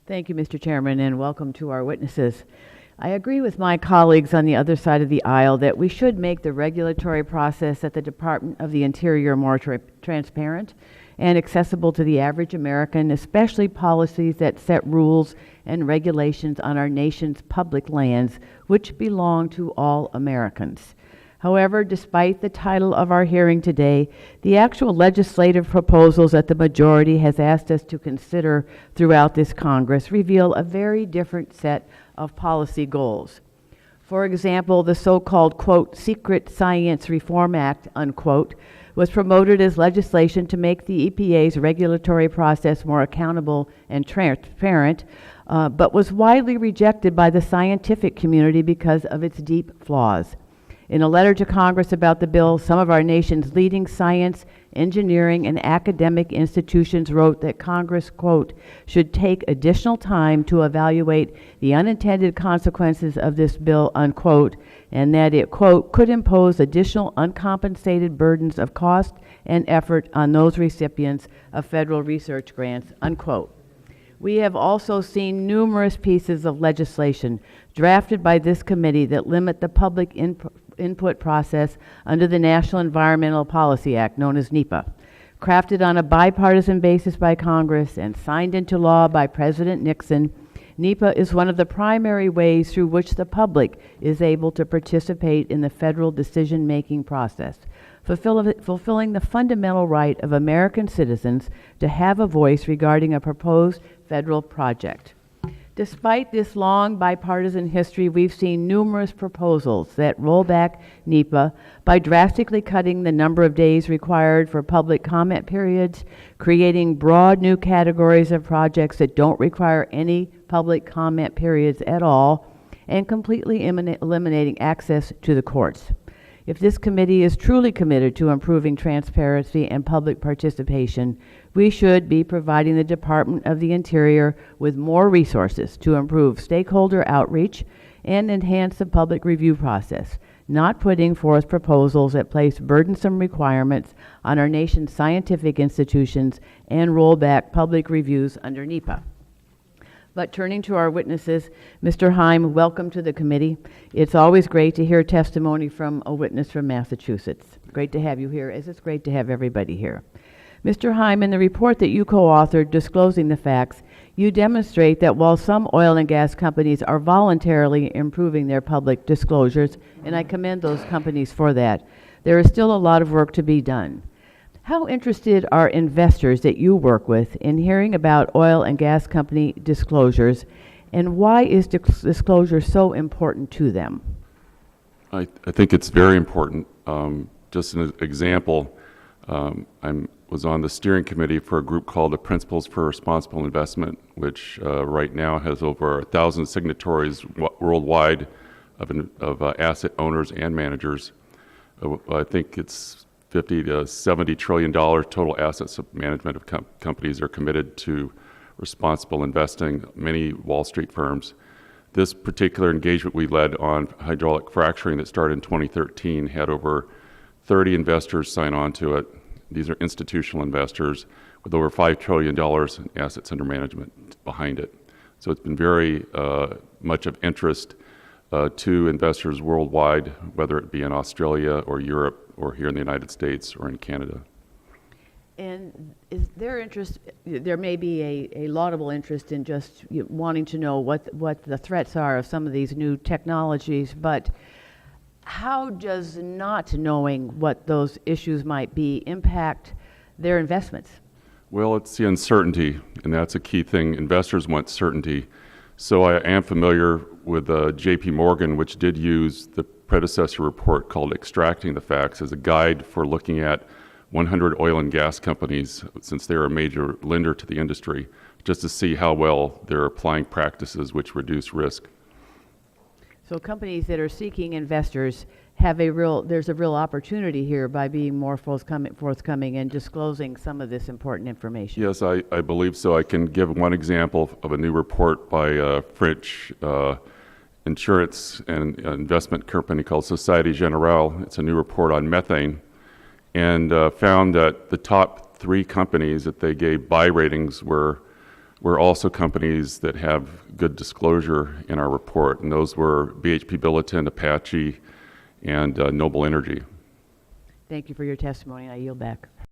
Thank you, Mr. Chairman, and welcome to our witnesses. I agree with my colleagues on the other side of the aisle that we should make the regulatory process at the Department of the Interior more transparent and accessible to the average American, especially policies that set rules and regulations on our nation's public lands, which belong to all Americans. However, despite the title of our hearing today, the actual legislative proposals that the majority has asked us to consider throughout this Congress reveal a very different set of policy goals. For example, the so-called, quote, Secret Science Reform Act, unquote, was promoted as legislation to make the EPA's regulatory process more accountable and transparent, but was widely rejected by the scientific community because of its deep flaws. In a letter to Congress about the bill, some of our nation's leading science, engineering, and academic institutions wrote that Congress, quote, should take additional time to evaluate the unintended consequences of this bill, unquote, and that it, quote, could impose additional uncompensated burdens of cost and effort on those recipients of federal research grants, unquote. We have also seen numerous pieces of legislation drafted by this committee that limit the public input process under the National Environmental Policy Act, known as NEPA. Crafted on a bipartisan basis by Congress and signed into law by President Nixon, NEPA is one of the primary ways through which the public is able to participate in the federal decision-making process, fulfilling the fundamental right of American citizens to have a voice regarding a proposed federal project. Despite this long bipartisan history, we've seen numerous proposals that roll back NEPA by drastically cutting the number of days required for public comment periods, creating broad new categories of projects that don't require any public comment periods at all, and completely eliminating access to the courts. If this committee is truly committed to improving transparency and public participation, we should be providing the Department of the Interior with more resources to improve stakeholder outreach and enhance the public review process, not putting forth proposals that place burdensome requirements on our nation's scientific institutions and roll back public reviews under NEPA. But turning to our witnesses, Mr. Heim, welcome to the committee. It's always great to hear testimony from a witness from Massachusetts. Great to have you here, as it's great to have everybody here. Mr. Heim, in the report that you co-authored disclosing the facts, you demonstrate that while some oil and gas companies are voluntarily improving their public disclosures, and I commend those companies for that, there is still a lot of work to be done. How interested are investors that you work with in hearing about oil and gas company disclosures, and why is disclosure so important to them? I think it's very important. Just an example, I was on the steering committee for a group called the Principles for Responsible Investment, which right now has over 1,000 signatories worldwide of asset owners and managers. I think it's $50 to $70 trillion total assets management of companies are committed to responsible investing, many Wall Street firms. This particular engagement we led on hydraulic fracturing that started in 2013 had over 30 investors sign on to it. These are institutional investors with over $5 trillion in assets under management behind it. So it's been very much of interest to investors worldwide, whether it be in Australia or Europe or here in the United States or in Canada. And is their interest, there may be a laudable interest in just wanting to know what the threats are of some of these new technologies, but how does not knowing what those issues might be impact their investments? Well, it's the uncertainty, and that's a key thing. Investors want certainty. So I am familiar with JP Morgan, which did use the predecessor report called Extracting the Facts as a guide for looking at 100 oil and gas companies, since they're a major lender to the industry, just to see how well they're applying practices which reduce risk. So companies that are seeking investors have there's a real opportunity here by being more forthcoming and disclosing some of this important information. Yes, I believe so. I can give one example of a new report by a French insurance and investment company called Société Générale. It's a new report on methane, and found that the top 3 companies that they gave buy ratings were were also companies that have good disclosure in our report, and those were BHP Billiton, Apache, and Noble Energy. Thank you for your testimony. I yield back.